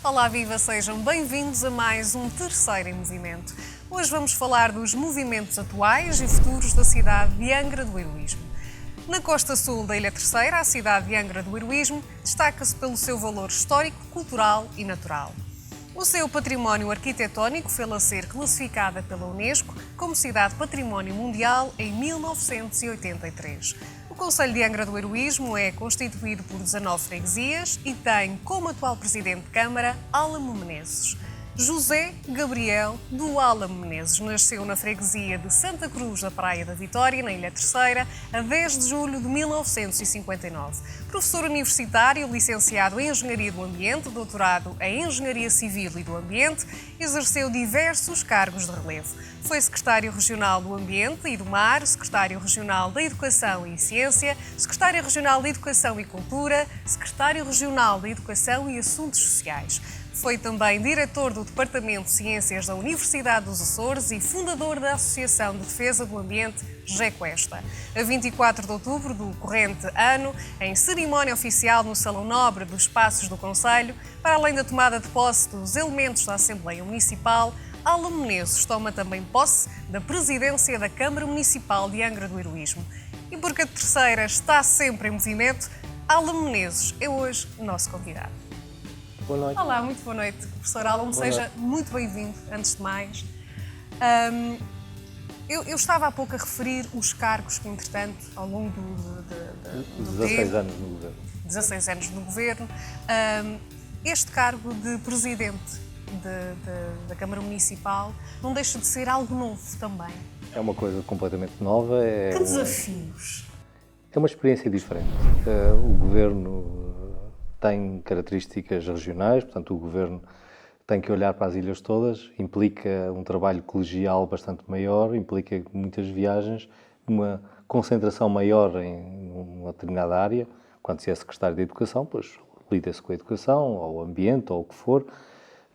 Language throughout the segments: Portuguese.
Olá, viva! Sejam bem-vindos a mais um Terceiro em Movimento. Hoje vamos falar dos movimentos atuais e futuros da cidade de Angra do Heroísmo. Na costa sul da Ilha Terceira, a cidade de Angra do Heroísmo destaca-se pelo seu valor histórico, cultural e natural. O seu património arquitetónico fê-la ser classificada pela Unesco como Cidade Património Mundial em 1983. O concelho de Angra do Heroísmo é constituído por 19 freguesias e tem como atual presidente de Câmara Álamo Menezes. José Gabriel do Álamo Menezes nasceu na freguesia de Santa Cruz da Praia da Vitória, na Ilha Terceira, a 10 de julho de 1959. Professor universitário, licenciado em Engenharia do Ambiente, doutorado em Engenharia Civil e do Ambiente, exerceu diversos cargos de relevo. Foi secretário regional do Ambiente e do Mar, secretário regional da Educação e Ciência, secretário regional da Educação e Cultura, secretário regional da Educação e Assuntos Sociais. Foi também diretor do Departamento de Ciências da Universidade dos Açores e fundador da Associação de Defesa do Ambiente, GECOESTA. A 24 de outubro do corrente ano, em cerimónia oficial no Salão Nobre dos Passos do Concelho, para além da tomada de posse dos elementos da Assembleia Municipal, Álamo Menezes toma também posse da presidência da Câmara Municipal de Angra do Heroísmo. E porque a Terceira está sempre em movimento, Álamo Menezes é hoje o nosso convidado. Boa noite. Olá, muito boa noite, professor Álamo. Seja muito bem-vindo, antes de mais. Eu estava há pouco a referir os cargos que, entretanto, ao longo do 16 anos no governo. 16 anos no governo. Este cargo de presidente da Câmara Municipal não deixa de ser algo novo também. É uma coisa completamente nova. Que desafios! É uma experiência diferente. O governo tem características regionais, portanto, o governo tem que olhar para as ilhas todas, implica um trabalho colegial bastante maior, implica muitas viagens, uma concentração maior em uma determinada área. Quando se é secretário de Educação, pois lida-se com a educação, ou o ambiente, ou o que for.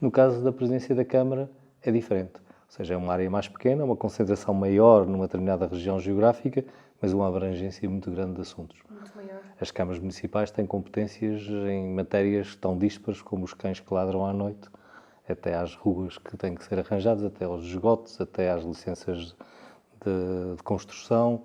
No caso da presidência da Câmara, é diferente. Ou seja, é uma área mais pequena, uma concentração maior numa determinada região geográfica, mas uma abrangência muito grande de assuntos. Muito maior. As câmaras municipais têm competências em matérias tão díspares como os cães que ladram à noite, até às ruas que têm que ser arranjadas, até aos esgotos, até às licenças de construção,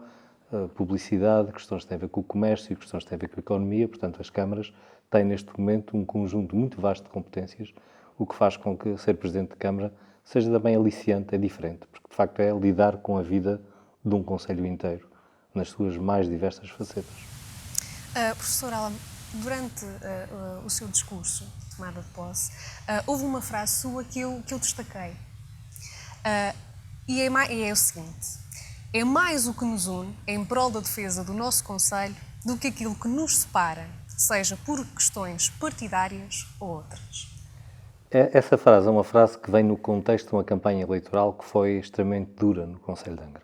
publicidade, questões que têm a ver com o comércio, questões que têm a ver com a economia. Portanto, as câmaras têm neste momento um conjunto muito vasto de competências, o que faz com que ser Presidente de Câmara seja também aliciante, é diferente, porque de facto é lidar com a vida de um concelho inteiro, nas suas mais diversas facetas. Professor Álamo, durante o seu discurso de tomada de posse, houve uma frase sua que eu destaquei. E é o seguinte: é mais o que nos une em prol da defesa do nosso concelho do que aquilo que nos separa, seja por questões partidárias ou outras. Essa frase é uma frase que vem no contexto de uma campanha eleitoral que foi extremamente dura no concelho de Angra.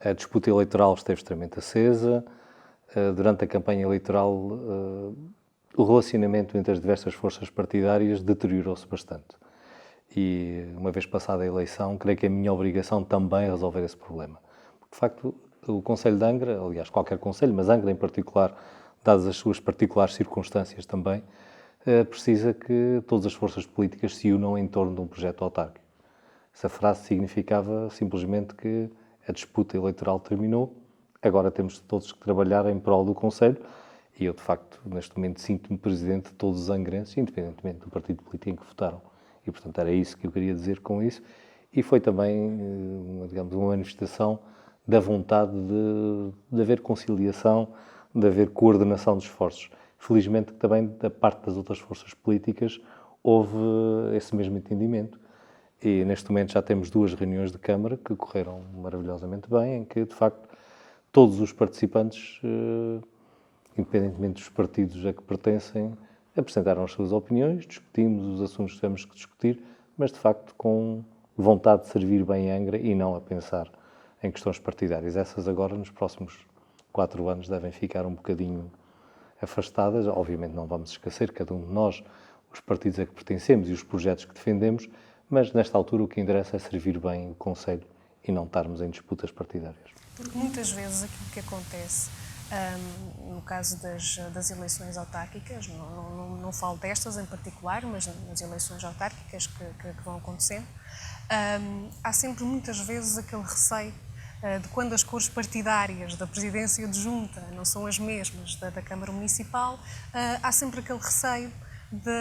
A disputa eleitoral esteve extremamente acesa. Durante a campanha eleitoral, o relacionamento entre as diversas forças partidárias deteriorou-se bastante. E, uma vez passada a eleição, creio que é a minha obrigação também resolver esse problema. Porque, de facto, o concelho de Angra, aliás, qualquer concelho, mas Angra em particular, dadas as suas particulares circunstâncias também, precisa que todas as forças políticas se unam em torno de um projeto autárquico. Essa frase significava simplesmente que a disputa eleitoral terminou, agora temos todos que trabalhar em prol do concelho e eu, de facto, neste momento sinto-me presidente de todos os angrenses, independentemente do partido político em que votaram. E, portanto, era isso que eu queria dizer com isso. E foi também, digamos, uma manifestação da vontade de haver conciliação, de haver coordenação de esforços. Felizmente, também, da parte das outras forças políticas, houve esse mesmo entendimento. E, neste momento, já temos 2 reuniões de Câmara que correram maravilhosamente bem, em que, de facto, todos os participantes, independentemente dos partidos a que pertencem, apresentaram as suas opiniões, discutimos os assuntos que temos que discutir, mas, de facto, com vontade de servir bem Angra e não a pensar em questões partidárias. Essas agora, nos próximos 4 anos, devem ficar um bocadinho afastadas. Obviamente não vamos esquecer, cada um de nós, os partidos a que pertencemos e os projetos que defendemos, mas nesta altura o que interessa é servir bem o concelho e não estarmos em disputas partidárias. Porque muitas vezes aquilo que acontece no caso das eleições autárquicas, não falo destas em particular, mas nas eleições autárquicas que vão acontecendo, há sempre muitas vezes aquele receio de quando as cores partidárias da presidência de junta não são as mesmas da Câmara Municipal, há sempre aquele receio de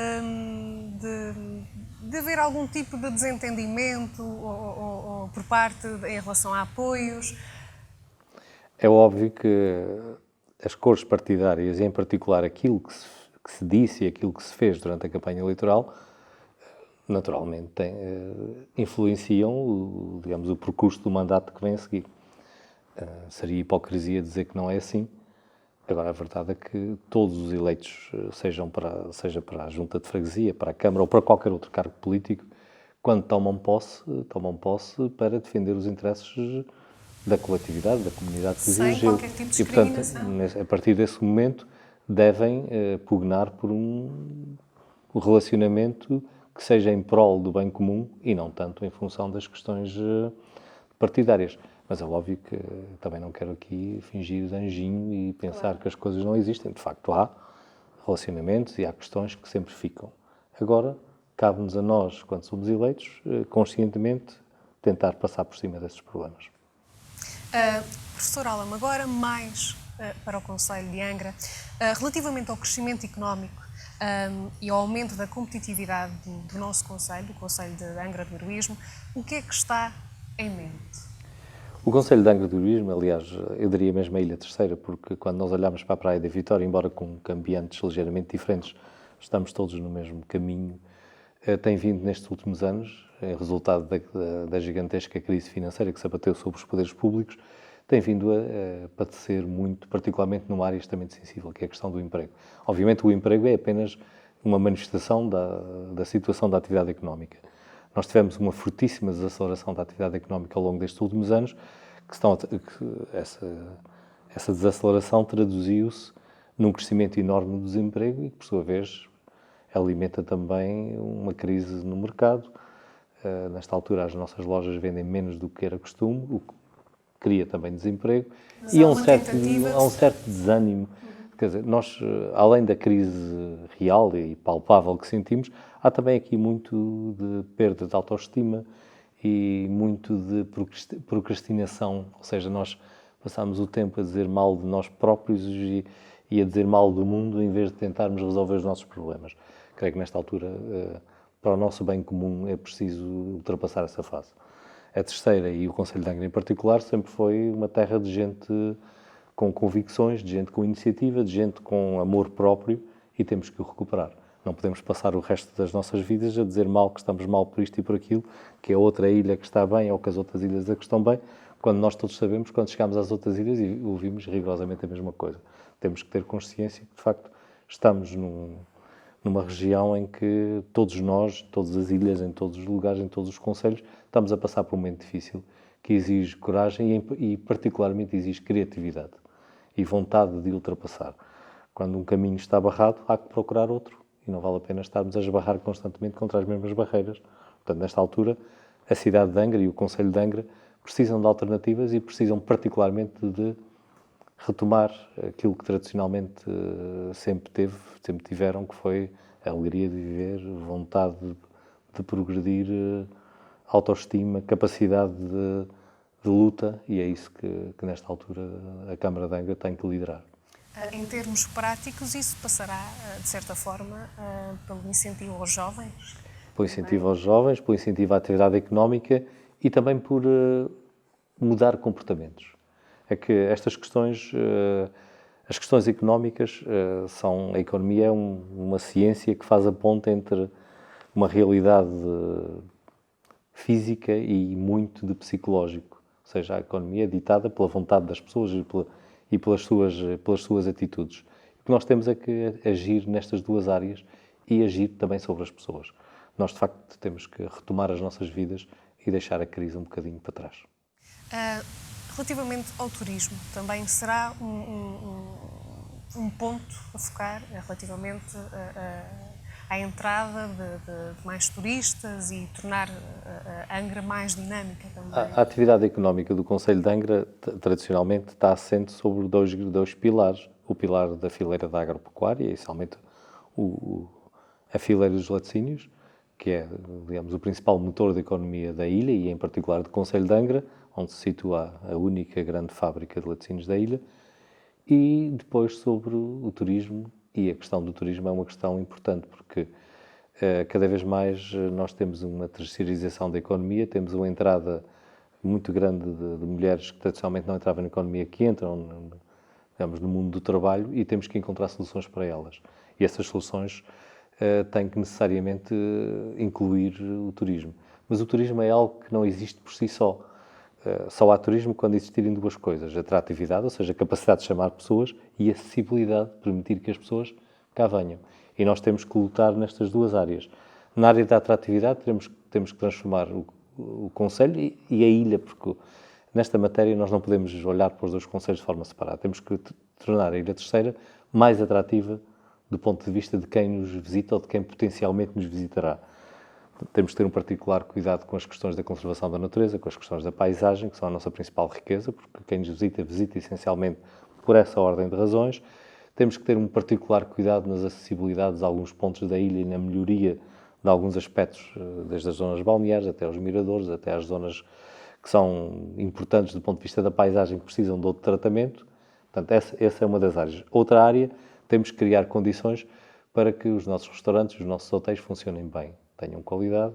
haver algum tipo de desentendimento ou por parte em relação a apoios. É óbvio que as cores partidárias, e em particular aquilo que se disse e aquilo que se fez durante a campanha eleitoral, naturalmente influenciam, digamos, o percurso do mandato que vem a seguir. Seria hipocrisia dizer que não é assim. Agora, a verdade é que todos os eleitos, seja para a Junta de Freguesia, para a Câmara ou para qualquer outro cargo político, quando tomam posse para defender os interesses da coletividade, da comunidade que os elegeu. Sem qualquer tipo de discriminação. E, portanto, a partir desse momento, devem pugnar por um relacionamento que seja em prol do bem comum e não tanto em função das questões partidárias. Mas é óbvio que também não quero aqui fingir de anjinho e pensar que as coisas não existem. De facto, há relacionamentos e há questões que sempre ficam. Agora, cabe-nos a nós, quando somos eleitos, conscientemente tentar passar por cima desses problemas. Professor Álamo, agora mais para o Concelho de Angra, relativamente ao crescimento económico e ao aumento da competitividade do nosso Concelho, do Concelho de Angra do Heroísmo, o que é que está em mente? O Concelho de Angra do Heroísmo, aliás, eu diria mesmo a Ilha Terceira, porque quando nós olhamos para a Praia da Vitória, embora com ambientes ligeiramente diferentes, estamos todos no mesmo caminho, tem vindo nestes últimos anos, em resultado da gigantesca crise financeira que se abateu sobre os poderes públicos, tem vindo a padecer muito, particularmente numa área extremamente sensível, que é a questão do emprego. Obviamente o emprego é apenas uma manifestação da situação da atividade económica. Nós tivemos uma fortíssima desaceleração da atividade económica ao longo destes últimos anos, essa desaceleração traduziu-se num crescimento enorme do desemprego e que, por sua vez, alimenta também uma crise no mercado. Nesta altura, as nossas lojas vendem menos do que era costume, o que cria também desemprego. Mas e há um certo desânimo. Quer dizer, nós, além da crise real e palpável que sentimos, há também aqui muito de perda de autoestima e muito de procrastinação. Ou seja, nós passamos o tempo a dizer mal de nós próprios e a dizer mal do mundo em vez de tentarmos resolver os nossos problemas. Creio que nesta altura, para o nosso bem comum, é preciso ultrapassar essa fase. A Terceira e o Concelho de Angra em particular sempre foi uma terra de gente com convicções, de gente com iniciativa, de gente com amor próprio e temos que o recuperar. Não podemos passar o resto das nossas vidas a dizer mal que estamos mal por isto e por aquilo, que é outra ilha que está bem ou que as outras ilhas a que estão bem, quando nós todos sabemos, quando chegamos às outras ilhas e ouvimos rigorosamente a mesma coisa. Temos que ter consciência que, de facto, estamos numa região em que todos nós, todas as ilhas, em todos os lugares, em todos os concelhos, estamos a passar por um momento difícil que exige coragem e particularmente exige criatividade e vontade de ultrapassar. Quando um caminho está barrado, há que procurar outro e não vale a pena estarmos a esbarrar constantemente contra as mesmas barreiras. Portanto, nesta altura, a cidade de Angra e o Concelho de Angra precisam de alternativas e precisam particularmente de retomar aquilo que tradicionalmente sempre tiveram, que foi a alegria de viver, vontade de progredir, autoestima, capacidade de luta, e é isso que nesta altura a Câmara de Angra tem que liderar. Em termos práticos, isso passará, de certa forma, pelo incentivo aos jovens? Pelo incentivo aos jovens, pelo incentivo à atividade económica e também por mudar comportamentos. É que estas questões, as questões económicas, a economia é uma ciência que faz a ponte entre uma realidade física e muito de psicológico. Ou seja, a economia é ditada pela vontade das pessoas e pelas suas atitudes. O que nós temos é que agir nestas duas áreas e agir também sobre as pessoas. Nós, de facto, temos que retomar as nossas vidas e deixar a crise um bocadinho para trás. Relativamente ao turismo, também será um ponto a focar relativamente à entrada de mais turistas e tornar a Angra mais dinâmica também? A atividade económica do Concelho de Angra, tradicionalmente, está assente sobre dois pilares. O pilar da fileira da agropecuária, essencialmente a fileira dos laticínios, que é, digamos, o principal motor da economia da ilha e, em particular, do Concelho de Angra, onde se situa a única grande fábrica de laticínios da ilha, e depois sobre o turismo, e a questão do turismo é uma questão importante, porque cada vez mais nós temos uma terceirização da economia, temos uma entrada muito grande de mulheres que tradicionalmente não entravam na economia, que entram, digamos, no mundo do trabalho, e temos que encontrar soluções para elas. E essas soluções têm que necessariamente incluir o turismo. Mas o turismo é algo que não existe por si só. Só há turismo quando existirem duas coisas: atratividade, ou seja, a capacidade de chamar pessoas, e acessibilidade, permitir que as pessoas cá venham. E nós temos que lutar nestas duas áreas. Na área da atratividade, temos que transformar o Concelho e a ilha, porque nesta matéria nós não podemos olhar para os dois concelhos de forma separada. Temos que tornar a Ilha Terceira mais atrativa do ponto de vista de quem nos visita ou de quem potencialmente nos visitará. Temos que ter um particular cuidado com as questões da conservação da natureza, com as questões da paisagem, que são a nossa principal riqueza, porque quem nos visita essencialmente por essa ordem de razões. Temos que ter um particular cuidado nas acessibilidades a alguns pontos da ilha e na melhoria de alguns aspectos, desde as zonas balneares até aos miradores, até às zonas que são importantes do ponto de vista da paisagem, que precisam de outro tratamento. Portanto, essa é uma das áreas. Outra área, temos que criar condições para que os nossos restaurantes, os nossos hotéis funcionem bem, tenham qualidade,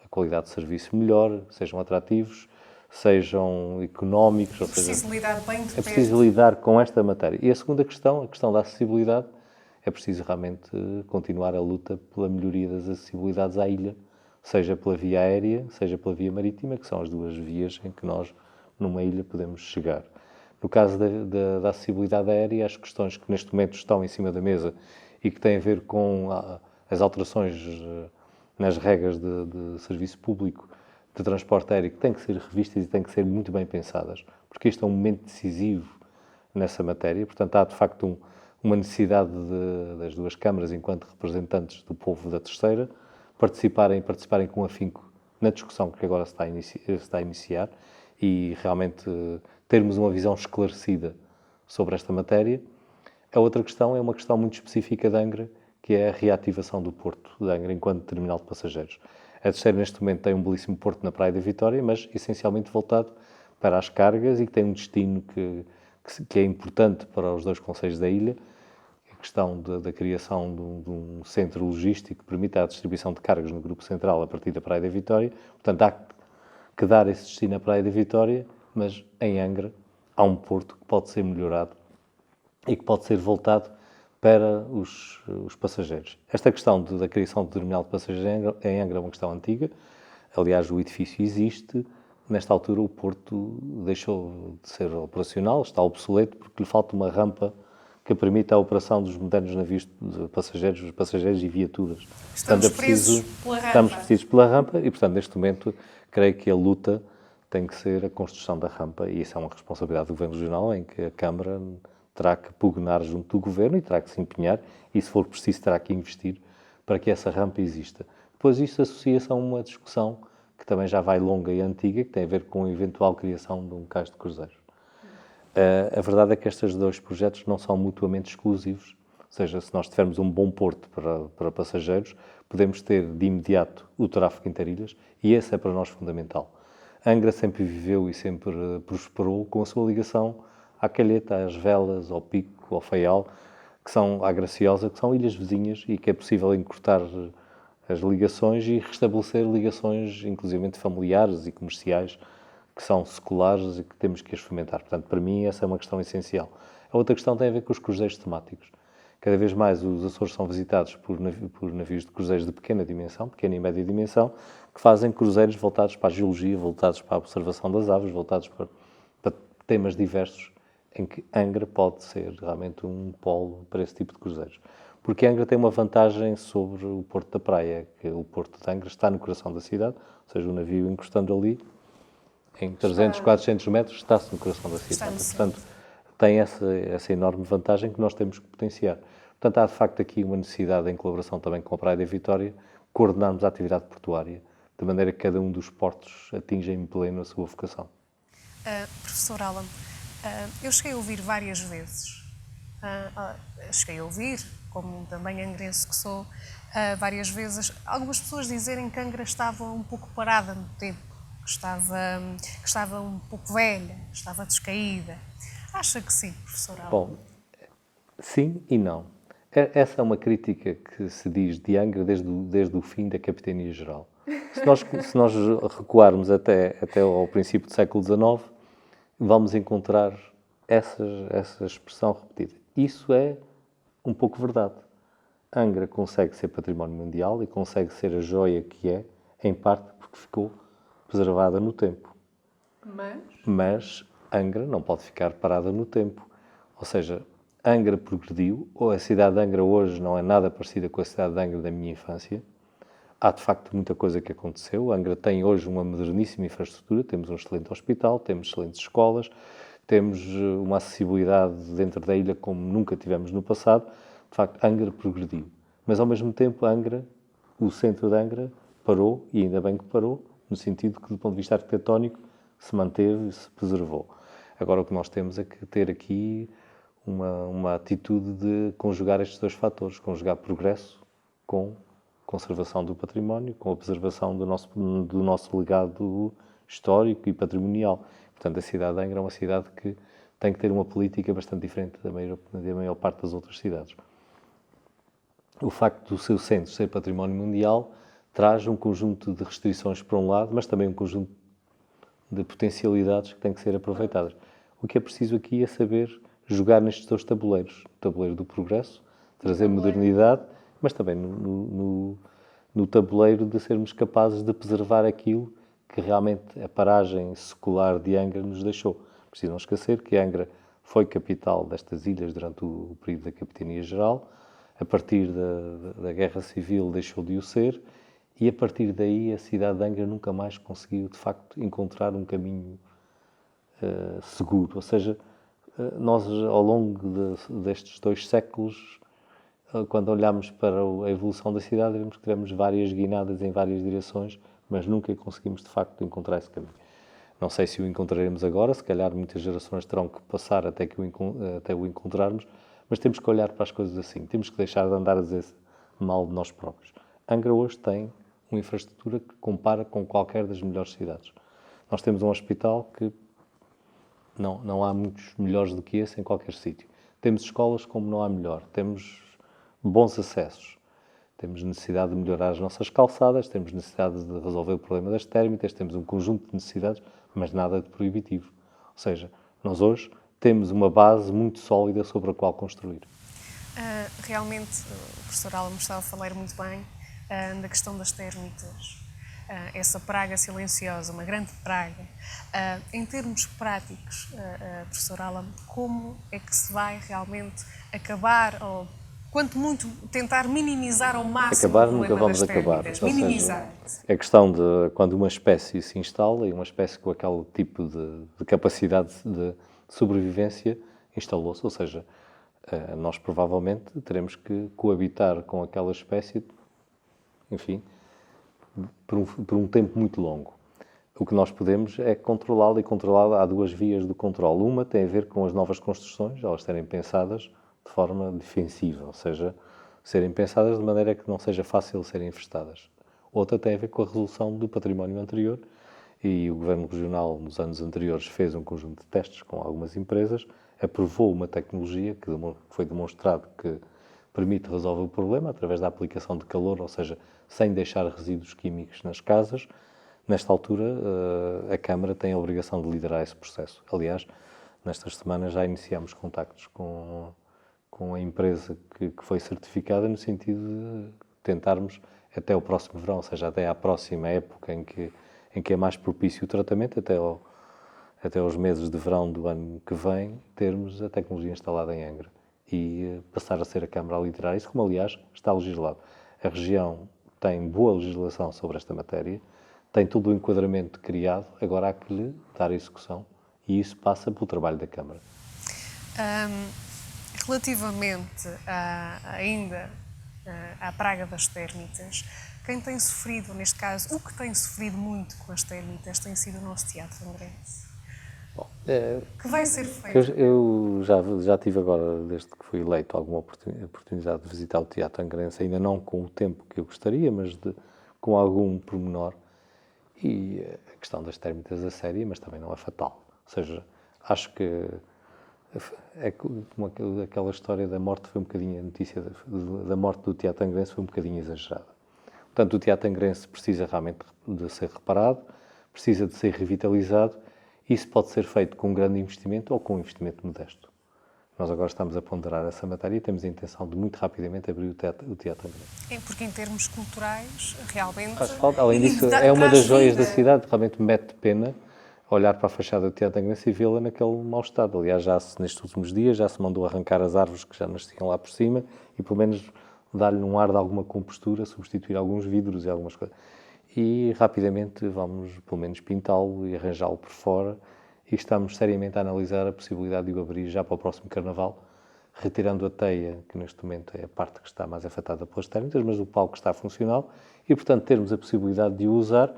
a qualidade de serviço melhor, sejam atrativos, sejam económicos. É preciso lidar bem de É preciso lidar com esta matéria. E a segunda questão, a questão da acessibilidade, é preciso realmente continuar a luta pela melhoria das acessibilidades à ilha, seja pela via aérea, seja pela via marítima, que são as duas vias em que nós, numa ilha, podemos chegar. No caso da acessibilidade aérea, as questões que neste momento estão em cima da mesa e que têm a ver com as alterações nas regras de serviço público de transporte aéreo, que têm que ser revistas e têm que ser muito bem pensadas, porque este é um momento decisivo nessa matéria. Portanto, há de facto uma necessidade das duas câmaras, enquanto representantes do povo da Terceira, participarem com afinco na discussão que agora se está a iniciar e realmente termos uma visão esclarecida sobre esta matéria. A outra questão é uma questão muito específica de Angra, que é a reativação do Porto de Angra enquanto terminal de passageiros. A Terceira, neste momento, tem um belíssimo porto na Praia da Vitória, mas essencialmente voltado para as cargas e que tem um destino que é importante para os dois concelhos da ilha, a questão da criação de um centro logístico que permita a distribuição de cargas no Grupo Central a partir da Praia da Vitória. Portanto, há que dar esse destino à Praia da Vitória, mas em Angra há um porto que pode ser melhorado e que pode ser voltado para os passageiros. Esta questão da criação do terminal de passageiros em Angra é uma questão antiga. Aliás, o edifício existe. Nesta altura, o porto deixou de ser operacional, está obsoleto, porque lhe falta uma rampa que permita a operação dos modernos navios de passageiros e viaturas. Estamos presos pela rampa. Estamos presos pela rampa e, portanto, neste momento, creio que a luta tem que ser a construção da rampa, e isso é uma responsabilidade do Governo Regional, em que a Câmara terá que pugnar junto do Governo e terá que se empenhar, e se for preciso terá que investir para que essa rampa exista. Depois isto associa-se a uma discussão que também já vai longa e antiga, que tem a ver com a eventual criação de um cais de cruzeiros. A verdade é que estes dois projetos não são mutuamente exclusivos, ou seja, se nós tivermos um bom porto para passageiros, podemos ter de imediato o tráfego interilhas, e esse é para nós fundamental. Angra sempre viveu e sempre prosperou com a sua ligação à Calheta, às Velas, ao Pico, ao Faial, à Graciosa, que são ilhas vizinhas e que é possível encurtar as ligações e restabelecer ligações, inclusivamente familiares e comerciais, que são seculares e que temos que as fomentar. Portanto, para mim, essa é uma questão essencial. A outra questão tem a ver com os cruzeiros temáticos. Cada vez mais os Açores são visitados por navios de cruzeiros de pequena dimensão, pequena e média dimensão, que fazem cruzeiros voltados para a geologia, voltados para a observação das aves, voltados para temas diversos, em que Angra pode ser realmente um polo para esse tipo de cruzeiros. Porque Angra tem uma vantagem sobre o Porto da Praia, que o Porto de Angra está no coração da cidade, ou seja, o navio encostando ali, em 300, 400 metros, está-se no coração da cidade. Portanto, tem essa enorme vantagem que nós temos que potenciar. Portanto, há de facto aqui uma necessidade, em colaboração também com a Praia da Vitória, coordenarmos a atividade portuária, de maneira que cada um dos portos atinja em pleno a sua vocação. Professor Alan, eu cheguei a ouvir várias vezes, cheguei a ouvir, como também angrense que sou, várias vezes, algumas pessoas dizerem que Angra estava um pouco parada no tempo, que estava um pouco velha, que estava descaída. Acha que sim, professor Alan? Bom, sim e não. Essa é uma crítica que se diz de Angra desde o fim da Capitania Geral. Se nós recuarmos até ao princípio do século XIX, vamos encontrar essa expressão repetida. Isso é um pouco verdade. Angra consegue ser património mundial e consegue ser a joia que é, em parte porque ficou preservada no tempo. Mas Angra não pode ficar parada no tempo. Ou seja, Angra progrediu, ou a cidade de Angra hoje não é nada parecida com a cidade de Angra da minha infância. Há, de facto, muita coisa que aconteceu. Angra tem hoje uma moderníssima infraestrutura, temos um excelente hospital, temos excelentes escolas, temos uma acessibilidade dentro da ilha como nunca tivemos no passado. De facto, Angra progrediu. Mas, ao mesmo tempo, Angra, o centro de Angra, parou, e ainda bem que parou, no sentido que, do ponto de vista arquitetónico, se manteve e se preservou. Agora, o que nós temos é que ter aqui uma atitude de conjugar estes dois fatores, conjugar progresso com conservação do património, com a preservação do nosso legado histórico e patrimonial. Portanto, a cidade de Angra é uma cidade que tem que ter uma política bastante diferente da maior parte das outras cidades. O facto do seu centro ser património mundial traz um conjunto de restrições por um lado, mas também um conjunto de potencialidades que têm que ser aproveitadas. O que é preciso aqui é saber jogar nestes dois tabuleiros. O tabuleiro do progresso, trazer modernidade, mas também no tabuleiro de sermos capazes de preservar aquilo que realmente a paragem secular de Angra nos deixou. Preciso não esquecer que Angra foi capital destas ilhas durante o período da Capitania Geral. A partir da Guerra Civil deixou de o ser, e a partir daí a cidade de Angra nunca mais conseguiu, de facto, encontrar um caminho seguro. Ou seja, nós, ao longo destes 2 séculos, quando olhamos para a evolução da cidade, vemos que tivemos várias guinadas em várias direções, mas nunca conseguimos, de facto, encontrar esse caminho. Não sei se o encontraremos agora, se calhar muitas gerações terão que passar até o encontrarmos, mas temos que olhar para as coisas assim. Temos que deixar de andar a dizer mal de nós próprios. Angra hoje tem uma infraestrutura que compara com qualquer das melhores cidades. Nós temos um hospital que não há muitos melhores do que esse em qualquer sítio. Temos escolas como não há melhor. Temos bons acessos. Temos necessidade de melhorar as nossas calçadas, temos necessidade de resolver o problema das térmitas, temos um conjunto de necessidades, mas nada de proibitivo. Ou seja, nós hoje temos uma base muito sólida sobre a qual construir. Realmente, o professor Alan me estava a falar muito bem da questão das térmitas. Essa praga silenciosa, uma grande praga. Em termos práticos, professor Alan, como é que se vai realmente acabar, ou quanto muito tentar minimizar ao máximo Acabar o nunca problema vamos das acabar. térmitas? Ou Minimizar. seja, é questão de quando uma espécie se instala, e uma espécie com aquele tipo de capacidade de sobrevivência instalou-se, ou seja, nós provavelmente teremos que coabitar com aquela espécie, enfim, por um tempo muito longo. O que nós podemos é controlá-la, e controlá-la há 2 vias do controle. Uma tem a ver com as novas construções, elas serem pensadas de forma defensiva, ou seja, serem pensadas de maneira que não seja fácil serem infestadas. Outra tem a ver com a resolução do património anterior, e o Governo Regional, nos anos anteriores, fez um conjunto de testes com algumas empresas, aprovou uma tecnologia que foi demonstrado que permite resolver o problema através da aplicação de calor, ou seja, sem deixar resíduos químicos nas casas. Nesta altura, a Câmara tem a obrigação de liderar esse processo. Aliás, nestas semanas já iniciamos contactos com a empresa que foi certificada, no sentido de tentarmos, até o próximo verão, ou seja, até à próxima época em que é mais propício o tratamento, até aos meses de verão do ano que vem, termos a tecnologia instalada em Angra e passar a ser a Câmara a liderar isso, como aliás está legislado. A região tem boa legislação sobre esta matéria, tem todo o enquadramento criado, agora há que lhe dar execução, e isso passa pelo trabalho da Câmara. Relativamente à praga das térmitas, quem tem sofrido, neste caso, o que tem sofrido muito com as térmitas tem sido o nosso Teatro Angrense. Que vai ser feito? Eu já tive agora, desde que fui eleito, alguma oportunidade de visitar o Teatro Angrense, ainda não com o tempo que eu gostaria, mas com algum pormenor. E a questão das térmitas é séria, mas também não é fatal. Ou seja, acho que aquela história da morte foi um bocadinho, a notícia da morte do Teatro Angrense foi um bocadinho exagerada. Portanto, o Teatro Angrense precisa realmente de ser reparado, precisa de ser revitalizado. Isso pode ser feito com um grande investimento ou com um investimento modesto. Nós agora estamos a ponderar essa matéria e temos a intenção de muito rapidamente abrir o Teatro Angrense. É porque em termos culturais, realmente... Faz falta. Além disso, é uma das joias da cidade, realmente mete pena olhar para a fachada do Teatro Angrense e vê-la naquele mau estado. Aliás, nestes últimos dias já se mandou arrancar as árvores que já nasciam lá por cima e pelo menos dar-lhe um ar de alguma compostura, substituir alguns vidros e algumas coisas. E rapidamente vamos, pelo menos, pintá-lo e arranjá-lo por fora e estamos seriamente a analisar a possibilidade de o abrir já para o próximo Carnaval, retirando a teia, que neste momento é a parte que está mais afetada pelas térmitas, mas o palco está funcional e, portanto, termos a possibilidade de o usar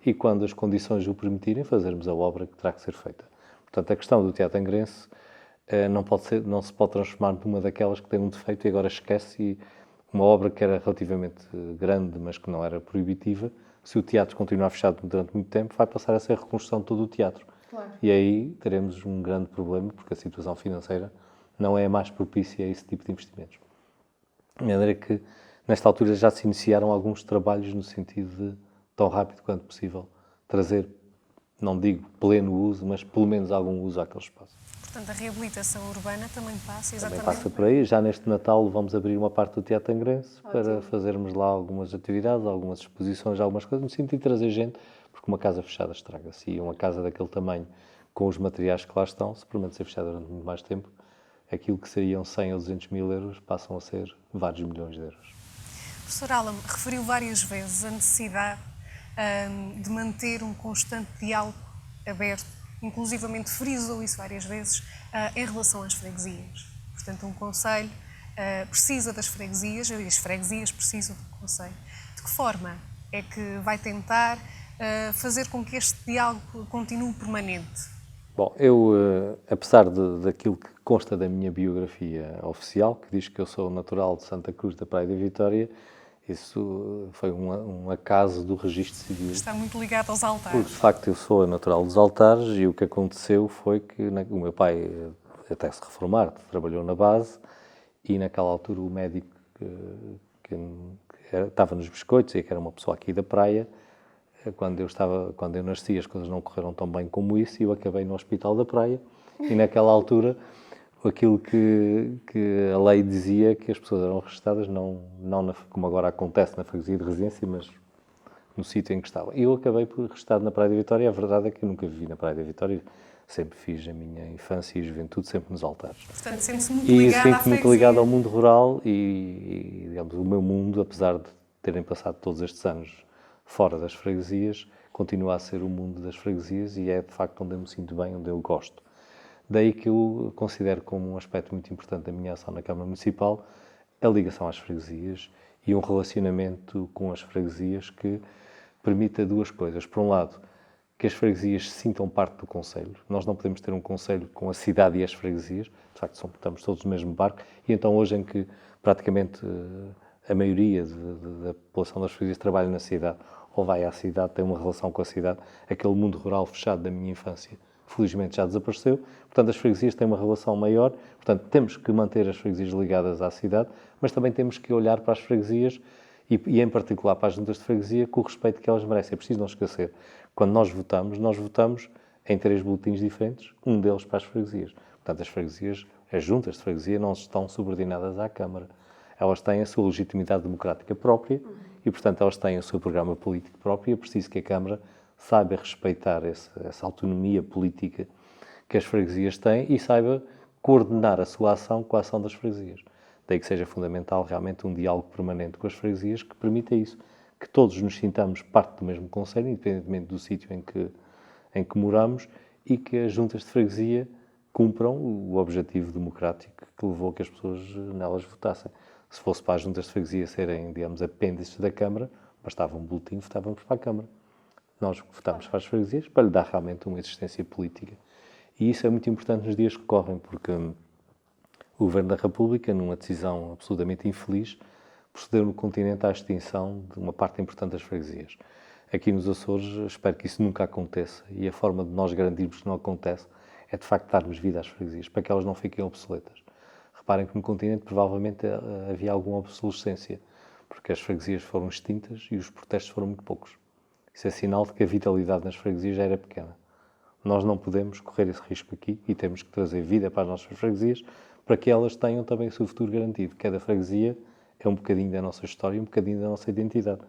e, quando as condições o permitirem, fazermos a obra que terá que ser feita. Portanto, a questão do Teatro Angrense não se pode transformar numa daquelas que tem um defeito e agora esquece, e uma obra que era relativamente grande, mas que não era proibitiva, se o teatro continuar fechado durante muito tempo, vai passar a ser a reconstrução de todo o teatro. Claro. E aí teremos um grande problema, porque a situação financeira não é a mais propícia a esse tipo de investimentos. De maneira que, nesta altura, já se iniciaram alguns trabalhos no sentido de, tão rápido quanto possível, trazer, não digo pleno uso, mas pelo menos algum uso àquele espaço. Portanto, a reabilitação urbana também passa, exatamente. Também passa por aí. Já neste Natal vamos abrir uma parte do Teatro Angrense para fazermos lá algumas atividades, algumas exposições, algumas coisas, no sentido de trazer gente, porque uma casa fechada estraga-se. E uma casa daquele tamanho, com os materiais que lá estão, se permanecer fechada durante muito mais tempo, aquilo que seriam 100 ou 200 mil euros passam a ser vários milhões de euros. Professor Alam referiu várias vezes a necessidade de manter um constante diálogo aberto, inclusivamente frisou isso várias vezes, em relação às freguesias. Portanto, um concelho precisa das freguesias e as freguesias precisam do concelho. De que forma é que vai tentar fazer com que este diálogo continue permanente? Bom, eu, apesar daquilo que consta da minha biografia oficial, que diz que eu sou natural de Santa Cruz da Praia da Vitória, isso foi um acaso do registro civil. Está muito ligado aos altares. Porque, de facto, eu sou natural dos altares e o que aconteceu foi que o meu pai, até se reformar, trabalhou na base e, naquela altura, o médico que estava nos biscoitos e que era uma pessoa aqui da praia, quando eu nasci, as coisas não correram tão bem como isso e eu acabei no Hospital da Praia e, naquela altura, aquilo que a lei dizia que as pessoas eram registadas, não como agora acontece na freguesia de residência, mas no sítio em que estavam. E eu acabei por registado na Praia da Vitória. A verdade é que eu nunca vivi na Praia da Vitória, sempre fiz a minha infância e juventude sempre nos altares. Portanto, sente-se muito ligado à freguesia. E sinto muito ligado ao mundo rural e, digamos, o meu mundo, apesar de terem passado todos estes anos fora das freguesias, continua a ser o mundo das freguesias e é, de facto, onde eu me sinto bem, onde eu gosto. Daí que eu considero como um aspecto muito importante da minha ação na Câmara Municipal a ligação às freguesias e um relacionamento com as freguesias que permita duas coisas. Por um lado, que as freguesias se sintam parte do concelho. Nós não podemos ter um concelho com a cidade e as freguesias. De facto, estamos todos no mesmo barco. E então, hoje em que praticamente a maioria da população das freguesias trabalha na cidade ou vai à cidade, tem uma relação com a cidade, aquele mundo rural fechado da minha infância, felizmente já desapareceu. Portanto, as freguesias têm uma relação maior. Portanto, temos que manter as freguesias ligadas à cidade, mas também temos que olhar para as freguesias e em particular para as juntas de freguesia, com o respeito que elas merecem. É preciso não esquecer, quando nós votamos em 3 boletins diferentes, um deles para as freguesias. Portanto, as juntas de freguesia não estão subordinadas à Câmara. Elas têm a sua legitimidade democrática própria e, portanto, elas têm o seu programa político próprio e é preciso que a Câmara saiba respeitar essa autonomia política que as freguesias têm e saiba coordenar a sua ação com a ação das freguesias. Daí que seja fundamental realmente um diálogo permanente com as freguesias que permita isso, que todos nos sintamos parte do mesmo concelho, independentemente do sítio em que moramos, e que as juntas de freguesia cumpram o objetivo democrático que levou a que as pessoas nelas votassem. Se fosse para as juntas de freguesia serem, digamos, apêndices da Câmara, bastava um boletim e votávamos para a Câmara. Nós votámos para as freguesias para lhe dar realmente uma existência política. E isso é muito importante nos dias que correm, porque o Governo da República, numa decisão absolutamente infeliz, procedeu no continente à extinção de uma parte importante das freguesias. Aqui nos Açores, espero que isso nunca aconteça, e a forma de nós garantirmos que não acontece é, de facto, darmos vida às freguesias, para que elas não fiquem obsoletas. Reparem que no continente provavelmente havia alguma obsolescência, porque as freguesias foram extintas e os protestos foram muito poucos. Isso é sinal de que a vitalidade nas freguesias já era pequena. Nós não podemos correr esse risco aqui e temos que trazer vida para as nossas freguesias para que elas tenham também o seu futuro garantido. Cada freguesia é um bocadinho da nossa história, um bocadinho da nossa identidade.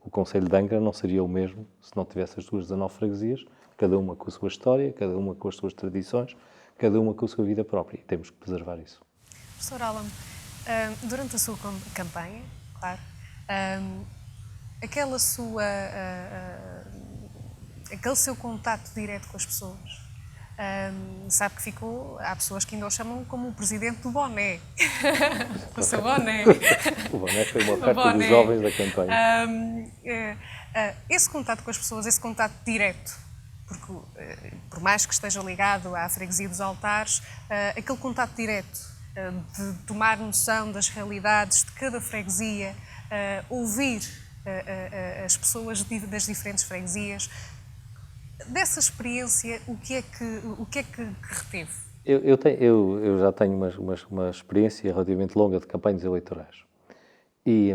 O Concelho de Angra não seria o mesmo se não tivesse as suas 19 freguesias, cada uma com a sua história, cada uma com as suas tradições, cada uma com a sua vida própria. E temos que preservar isso. Professor Alan, durante a sua campanha, claro, aquele seu contacto direto com as pessoas, sabe que há pessoas que ainda o chamam como o presidente do boné. O seu boné. O boné foi uma oferta dos jovens da campanha. Esse contato com as pessoas, esse contato direto, porque por mais que esteja ligado à freguesia dos Altares, aquele contato direto de tomar noção das realidades de cada freguesia, ouvir as pessoas das diferentes freguesias. Dessa experiência, o que é que reteve? Eu já tenho uma experiência relativamente longa de campanhas eleitorais. E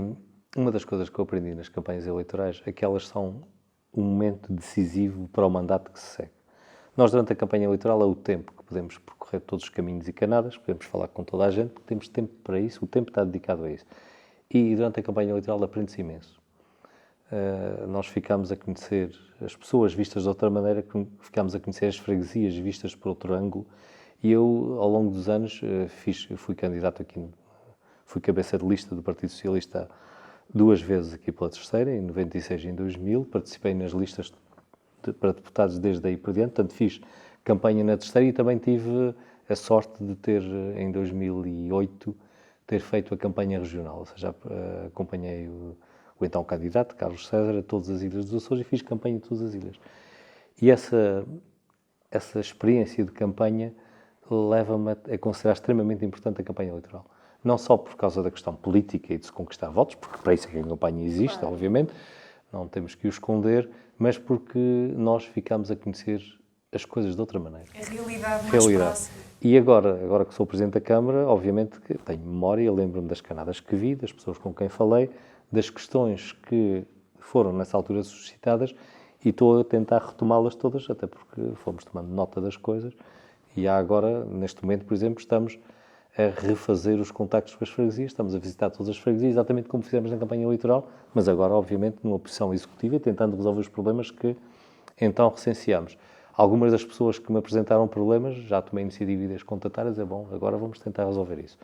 uma das coisas que eu aprendi nas campanhas eleitorais é que elas são um momento decisivo para o mandato que se segue. Nós, durante a campanha eleitoral, é o tempo que podemos percorrer todos os caminhos e canadas, podemos falar com toda a gente, porque temos tempo para isso, o tempo está dedicado a isso. E durante a campanha eleitoral aprende-se imenso. Nós ficámos a conhecer as pessoas vistas de outra maneira, ficámos a conhecer as freguesias vistas por outro ângulo, e eu, ao longo dos anos, eu fui candidato aqui, fui cabeça de lista do Partido Socialista 2 vezes aqui pela terceira, em 96 e em 2000, participei nas listas para deputados desde aí por diante, portanto fiz campanha na terceira e também tive a sorte de ter, em 2008, ter feito a campanha regional, ou seja, acompanhei o então candidato, Carlos César, a todas as ilhas dos Açores e fiz campanha em todas as ilhas. E essa experiência de campanha leva-me a considerar extremamente importante a campanha eleitoral. Não só por causa da questão política e de se conquistar votos, porque para isso é que a campanha existe, claro, obviamente, não temos que o esconder, mas porque nós ficamos a conhecer as coisas de outra maneira. A realidade mais próxima. E agora que sou Presidente da Câmara, obviamente que tenho memória, lembro-me das canadas que vi, das pessoas com quem falei, das questões que foram nessa altura suscitadas e estou a tentar retomá-las todas, até porque fomos tomando nota das coisas e há agora, neste momento, por exemplo, estamos a refazer os contactos com as freguesias, estamos a visitar todas as freguesias, exatamente como fizemos na campanha eleitoral, mas agora, obviamente, numa posição executiva e tentando resolver os problemas que então recenseamos. Algumas das pessoas que me apresentaram problemas, já tomei iniciativa de as contatar, é bom, agora vamos tentar resolver isso.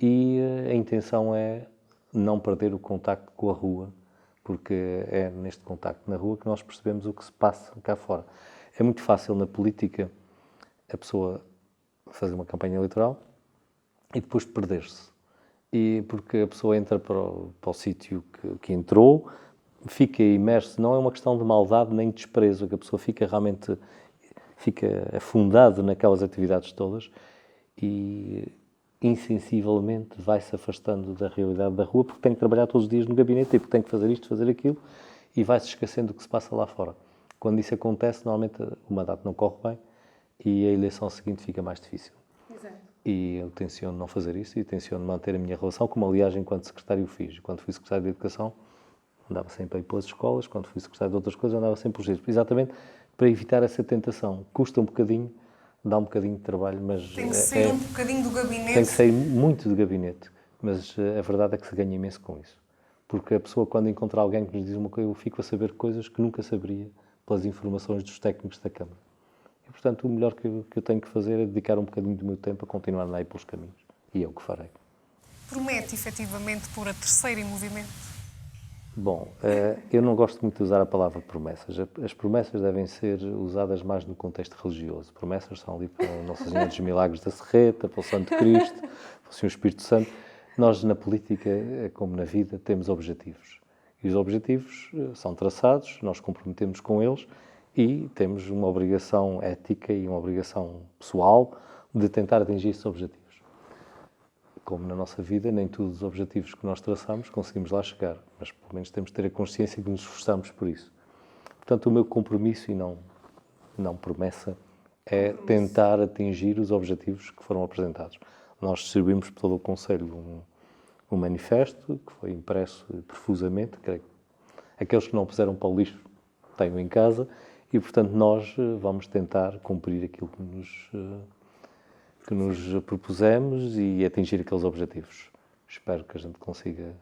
E a intenção é não perder o contacto com a rua, porque é neste contacto na rua que nós percebemos o que se passa cá fora. É muito fácil na política a pessoa fazer uma campanha eleitoral e depois perder-se. E porque a pessoa entra para o sítio que entrou, fica imerso, não é uma questão de maldade nem de desprezo, que a pessoa fica realmente afundado naquelas atividades todas e insensivelmente vai-se afastando da realidade da rua porque tem que trabalhar todos os dias no gabinete e porque tem que fazer isto, fazer aquilo e vai-se esquecendo do que se passa lá fora. Quando isso acontece, normalmente o mandato não corre bem e a eleição seguinte fica mais difícil. Exato. E eu tenciono não fazer isso e tenciono manter a minha relação, como aliás enquanto secretário fiz. Quando fui secretário de Educação, andava sempre a ir pelas escolas, quando fui secretário de outras coisas, andava sempre pelos registros. Exatamente para evitar essa tentação. Custa um bocadinho, dá um bocadinho de trabalho, mas... Tem que sair um bocadinho do gabinete. Tem que sair muito do gabinete, mas a verdade é que se ganha imenso com isso. Porque a pessoa, quando encontra alguém que nos diz uma coisa, eu fico a saber coisas que nunca saberia pelas informações dos técnicos da Câmara. E, portanto, o melhor que eu tenho que fazer é dedicar um bocadinho do meu tempo a continuar a ir pelos caminhos. E é o que farei. Promete, efetivamente, pôr a terceira em movimento? Bom, eu não gosto muito de usar a palavra promessas. As promessas devem ser usadas mais no contexto religioso. Promessas são ali para Nossa Senhora dos Milagres da Serreta, para o Santo Cristo, para o Senhor Espírito Santo. Nós, na política, como na vida, temos objetivos. E os objetivos são traçados, nós comprometemos com eles e temos uma obrigação ética e uma obrigação pessoal de tentar atingir esses objetivos. Como na nossa vida, nem todos os objetivos que nós traçamos conseguimos lá chegar, mas pelo menos temos de ter a consciência que nos esforçamos por isso. Portanto, o meu compromisso, e não promessa, é tentar atingir os objetivos que foram apresentados. Nós distribuímos por todo o Conselho um manifesto que foi impresso profusamente, creio que aqueles que não puseram para o lixo têm-o em casa, e, portanto, nós vamos tentar cumprir aquilo que nos propusemos e atingir aqueles objetivos. Espero que a gente consiga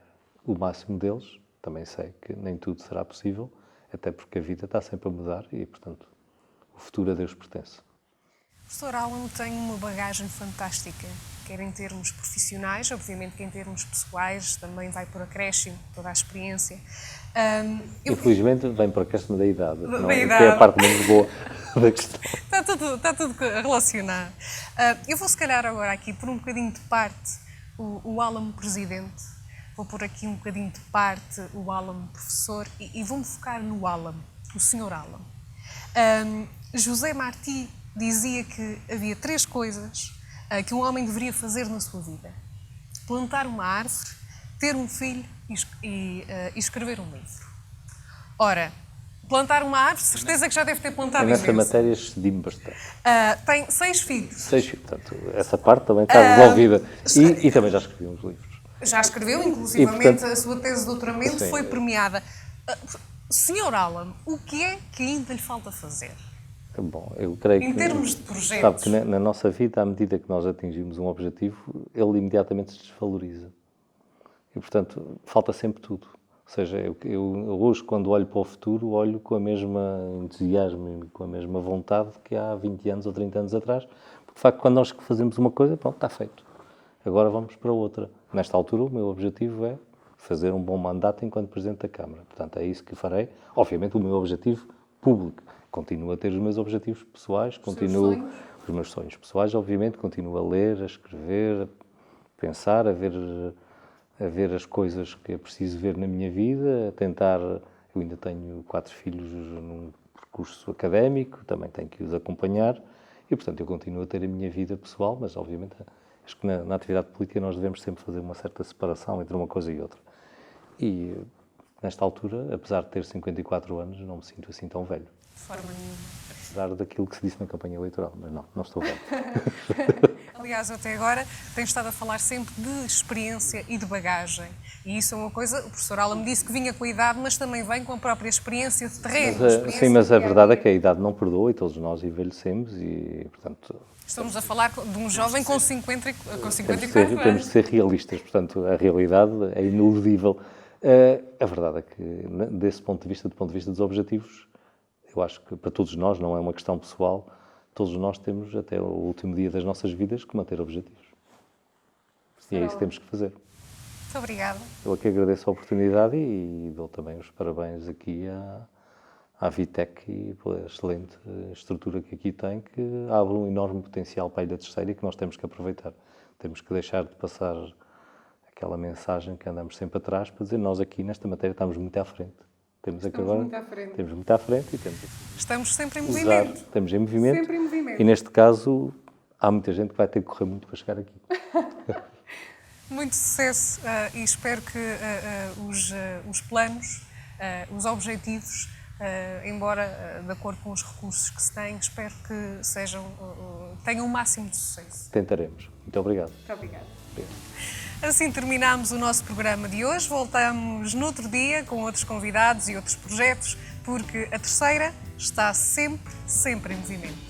o máximo deles. Também sei que nem tudo será possível, até porque a vida está sempre a mudar e, portanto, o futuro a Deus pertence. O professor Alan tem uma bagagem fantástica, quer em termos profissionais, obviamente que em termos pessoais também vai por acréscimo, toda a experiência. Infelizmente vem por acréscimo da idade, não da é? idade. Que é a parte menos boa da questão. Está tudo relacionado. Eu vou se calhar agora aqui por um bocadinho de parte o Alan presidente, vou pôr aqui um bocadinho de parte o Alan professor e vou-me focar no Alan, o Sr. Alan. José Martí dizia que havia 3 coisas que um homem deveria fazer na sua vida: plantar uma árvore, ter um filho e escrever um livro. Ora, plantar uma árvore, certeza que já deve ter plantado Nessa imenso. matéria excedi-me bastante. Tem 6 filhos. 6 filhos, portanto, essa parte também está resolvida. E também já escrevi uns livros. Já escreveu, inclusivamente, portanto, a sua tese de doutoramento sim. foi premiada. Sr. Alan, o que é que ainda lhe falta fazer? Bom, eu creio Em que, termos de projetos. sabe que na nossa vida, à medida que nós atingimos um objetivo, ele imediatamente se desvaloriza. E, portanto, falta sempre tudo. Ou seja, eu hoje, quando olho para o futuro, olho com a mesma entusiasmo e com a mesma vontade que há 20 anos ou 30 anos atrás. Porque, de facto, quando nós fazemos uma coisa, pronto, está feito. Agora vamos para outra. Nesta altura, o meu objetivo é fazer um bom mandato enquanto Presidente da Câmara. Portanto, é isso que farei. Obviamente, o meu objetivo público. Continuo a ter os meus objetivos pessoais, continuo os meus sonhos pessoais, obviamente, continuo a ler, a escrever, a pensar, a ver as coisas que é preciso ver na minha vida, a tentar. Eu ainda tenho 4 filhos num percurso académico, também tenho que os acompanhar e, portanto, eu continuo a ter a minha vida pessoal, mas, obviamente, acho que na atividade política nós devemos sempre fazer uma certa separação entre uma coisa e outra. E, nesta altura, apesar de ter 54 anos, não me sinto assim tão velho. De forma nenhuma. Apesar daquilo que se disse na campanha eleitoral, mas não estou velho. Aliás, eu até agora tenho estado a falar sempre de experiência e de bagagem. E isso é uma coisa, o professor Alan me disse que vinha com a idade, mas também vem com a própria experiência de terreno. Mas a verdade é que a idade não perdoa e todos nós envelhecemos e, portanto... Estamos a falar de um jovem com 54 Temos anos. de ser realistas, portanto, a realidade é ineludível. A verdade é que, desse ponto de vista, do ponto de vista dos objetivos, eu acho que para todos nós, não é uma questão pessoal, todos nós temos até o último dia das nossas vidas que manter objetivos. E é isso que temos que fazer. Muito obrigada. Eu aqui agradeço a oportunidade e dou também os parabéns aqui à Vitec e pela excelente estrutura que aqui tem, que abre um enorme potencial para a Ilha Terceira e que nós temos que aproveitar. Temos que deixar de passar aquela mensagem que andamos sempre atrás para dizer nós aqui nesta matéria estamos muito à frente. Temos muito à frente e temos Estamos sempre em usar, movimento. estamos em movimento. Sempre em movimento. E neste caso há muita gente que vai ter que correr muito para chegar aqui. Muito sucesso e espero que os planos, os objetivos, embora de acordo com os recursos que se têm, espero que tenham o máximo de sucesso. Tentaremos. Muito obrigado. Muito obrigada. Obrigado. Assim terminamos o nosso programa de hoje. Voltamos no outro dia com outros convidados e outros projetos, porque a Terceira está sempre em movimento.